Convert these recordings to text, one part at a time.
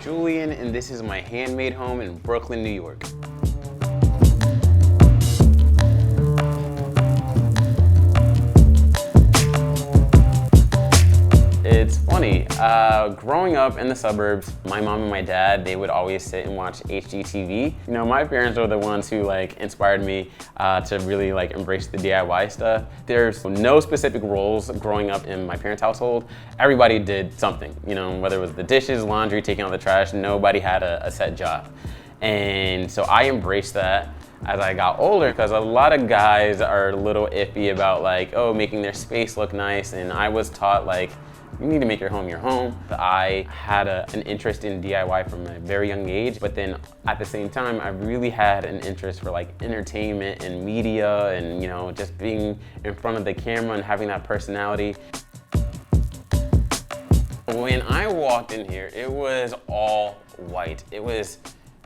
Julian, and this is my handmade home in Brooklyn, New York. It's funny, growing up in the suburbs, my mom and my dad, they would always sit and watch HGTV. You know, my parents are the ones who inspired me to really embrace the DIY stuff. There's no specific roles growing up in my parents' household. Everybody did something, you know, whether it was the dishes, laundry, taking out the trash, nobody had a set job. And so I embraced that as I got older, because a lot of guys are a little iffy about making their space look nice, and I was taught you need to make your home your home. I had an interest in DIY from a very young age, but then at the same time, I really had an interest for entertainment and media and, you know, just being in front of the camera and having that personality. When I walked in here, it was all white. It was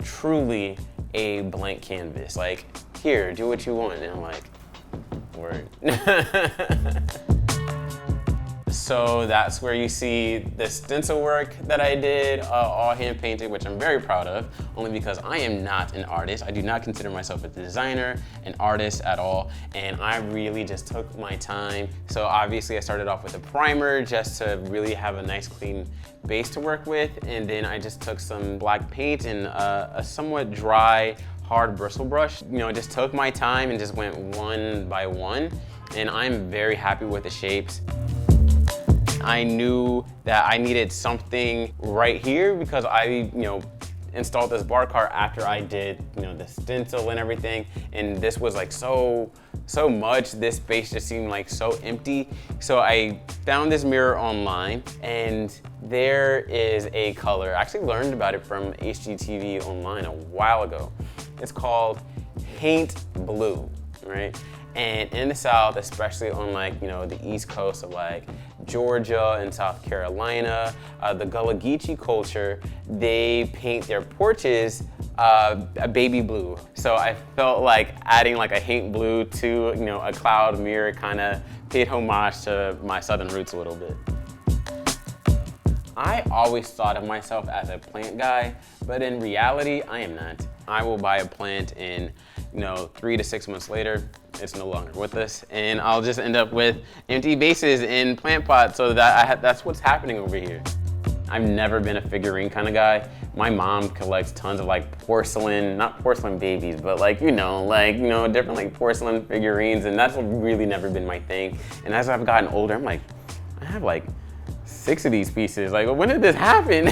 truly a blank canvas. Here, do what you want. And I'm like, word. So that's where you see the stencil work that I did, all hand painted, which I'm very proud of, only because I am not an artist. I do not consider myself a designer, an artist at all, and I really just took my time. So obviously I started off with a primer just to really have a nice clean base to work with, and then I just took some black paint and a somewhat dry, hard bristle brush. You know, just took my time and just went one by one, and I'm very happy with the shapes. I knew that I needed something right here because I, installed this bar cart after I did, the stencil and everything. And this was so much, this space just seemed so empty. So I found this mirror online, and there is a color. I actually learned about it from HGTV online a while ago. It's called paint blue, right? And in the South, especially on the East Coast of Georgia and South Carolina, the Gullah Geechee culture, they paint their porches a baby blue. So I felt like adding a paint blue to a cloud mirror kind of paid homage to my Southern roots a little bit. I always thought of myself as a plant guy, but in reality, I am not. I will buy a plant and 3 to 6 months later, it's no longer with us, and I'll just end up with empty vases in plant pots. So that's what's happening over here. I've never been a figurine kind of guy. My mom collects tons of porcelain, not porcelain babies, but different porcelain figurines, and that's really never been my thing. And as I've gotten older, I'm I have 6 of these pieces. When did this happen?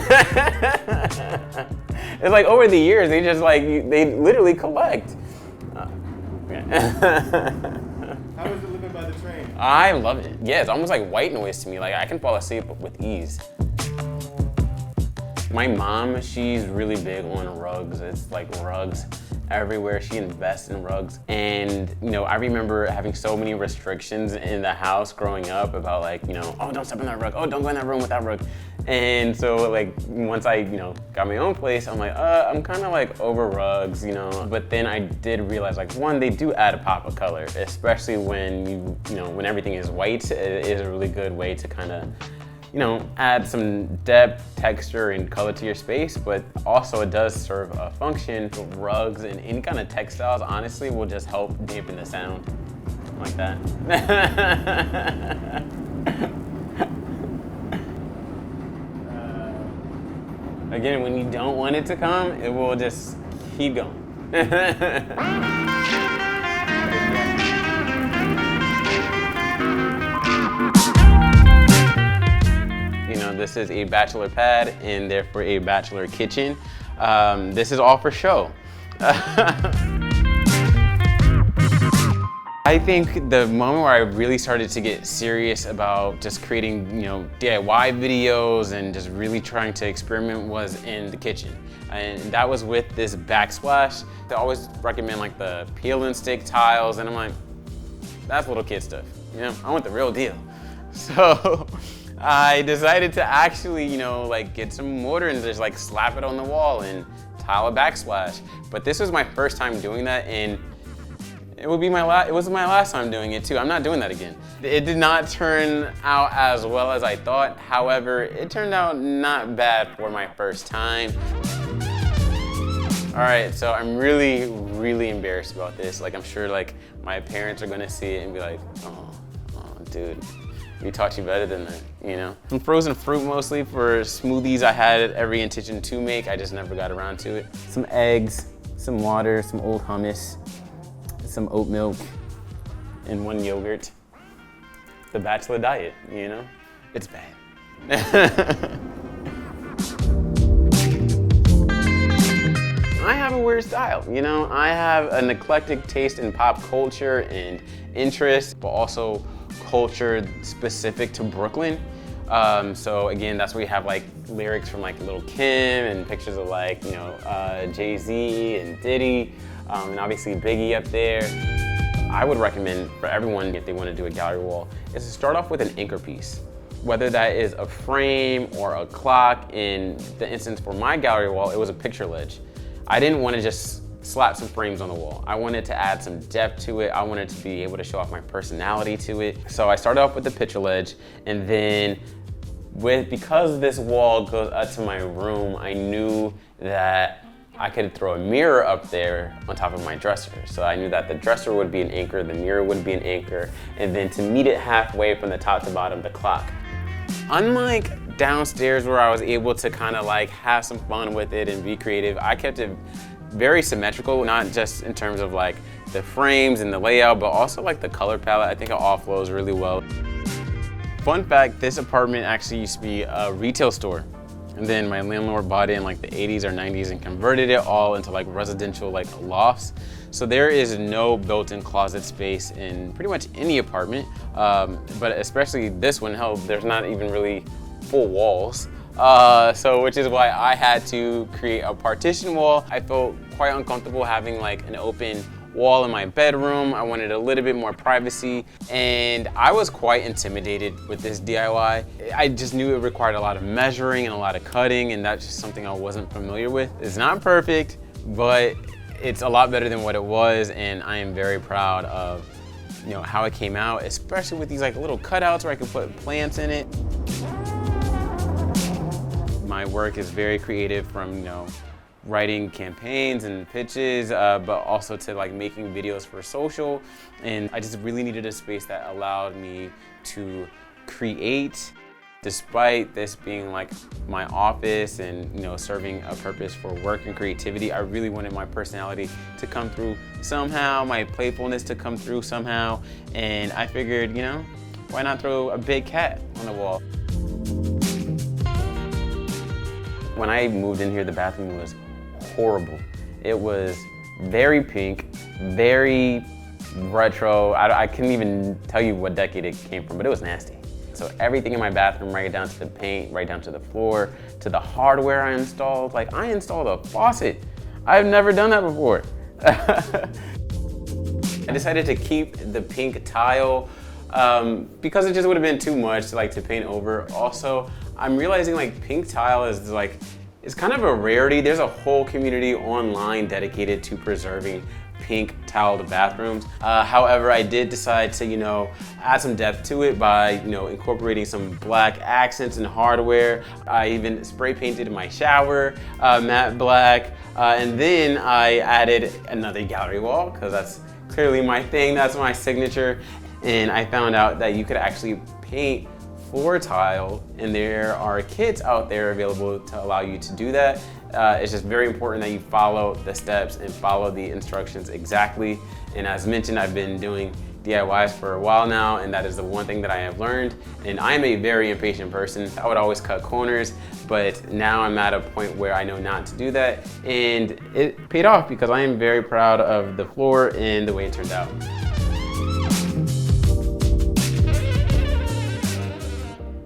It's over the years, they just they literally collect. How is it living by the train? I love it. Yeah, it's almost like white noise to me. I can fall asleep with ease. My mom, she's really big on rugs. It's rugs everywhere. She invests in rugs. And, I remember having so many restrictions in the house growing up about oh, don't step in that rug. Oh, don't go in that room with that rug. And so once I, got my own place, I'm I'm kind of over rugs, But then I did realize one, they do add a pop of color, especially when when everything is white. It is a really good way to kind of add some depth, texture, and color to your space, but also it does serve a function. Rugs and any kind of textiles, honestly, will just help dampen the sound like that. Again, when you don't want it to come, it will just keep going. This is a bachelor pad and therefore a bachelor kitchen. This is all for show. I think the moment where I really started to get serious about just creating, DIY videos and just really trying to experiment was in the kitchen. And that was with this backsplash. They always recommend the peel and stick tiles, and I'm that's little kid stuff. I want the real deal. So I decided to actually, get some mortar and just slap it on the wall and tile a backsplash. But this was my first time doing that, and It would be it was my last time doing it too. I'm not doing that again. It did not turn out as well as I thought. However, it turned out not bad for my first time. All right, so I'm really, really embarrassed about this. Like, I'm sure like my parents are gonna see it and be like, oh dude, we taught you better than that, you know? Some frozen fruit mostly for smoothies I had every intention to make. I just never got around to it. Some eggs, some water, some old hummus, some oat milk, and 1 yogurt. The Bachelor diet, you know? It's bad. I have a weird style, you know? I have an eclectic taste in pop culture and interest, but also culture specific to Brooklyn. So again, that's where you have like lyrics from like Lil' Kim and pictures of like, you know, Jay-Z and Diddy, and obviously Biggie up there. I would recommend for everyone, if they want to do a gallery wall, is to start off with an anchor piece. Whether that is a frame or a clock. In the instance for my gallery wall, it was a picture ledge. I didn't want to just slap some frames on the wall. I wanted to add some depth to it. I wanted to be able to show off my personality to it. So I started off with the picture ledge, and then because this wall goes up to my room, I knew that I could throw a mirror up there on top of my dresser. So I knew that the dresser would be an anchor, the mirror would be an anchor, and then to meet it halfway from the top to bottom, the clock. Unlike downstairs where I was able to kind of like have some fun with it and be creative, I kept it very symmetrical, not just in terms of like the frames and the layout, but also like the color palette. I think it all flows really well. Fun fact, this apartment actually used to be a retail store. And then my landlord bought it in like the 80s or 90s and converted it all into like residential like lofts. So there is no built-in closet space in pretty much any apartment, but especially this one, hell, there's not even really full walls. Which is why I had to create a partition wall. I felt quite uncomfortable having like an open wall in my bedroom. I wanted a little bit more privacy, and I was quite intimidated with this DIY. I just knew it required a lot of measuring and a lot of cutting, and that's just something I wasn't familiar with. It's not perfect, but it's a lot better than what it was, and I am very proud of, you know, how it came out, especially with these like little cutouts where I can put plants in it. My work is very creative, from, you know, writing campaigns and pitches, but also to like making videos for social. And I just really needed a space that allowed me to create, despite this being like my office and, you know, serving a purpose for work and creativity. I really wanted my personality to come through somehow, my playfulness to come through somehow. And I figured, you know, why not throw a big cat on the wall? When I moved in here, the bathroom was horrible. It was very pink, very retro. I couldn't even tell you what decade it came from, but it was nasty. So everything in my bathroom, right down to the paint, right down to the floor, to the hardware I installed. Like, I installed a faucet. I've never done that before. I decided to keep the pink tile because it just would have been too much to paint over. Also, I'm realizing like pink tile is like, it's kind of a rarity. There's a whole community online dedicated to preserving pink tiled bathrooms. However, I did decide to, you know, add some depth to it by, you know, incorporating some black accents and hardware. I even spray painted my shower matte black, and then I added another gallery wall because that's clearly my thing. That's my signature. And I found out that you could actually paint floor tile, and there are kits out there available to allow you to do that. It's just very important that you follow the steps and follow the instructions exactly. And as mentioned, I've been doing DIYs for a while now, and that is the one thing that I have learned. And I'm a very impatient person. I would always cut corners, but now I'm at a point where I know not to do that. And it paid off because I am very proud of the floor and the way it turned out.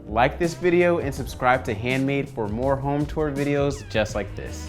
Like this video and subscribe to Handmade for more home tour videos just like this.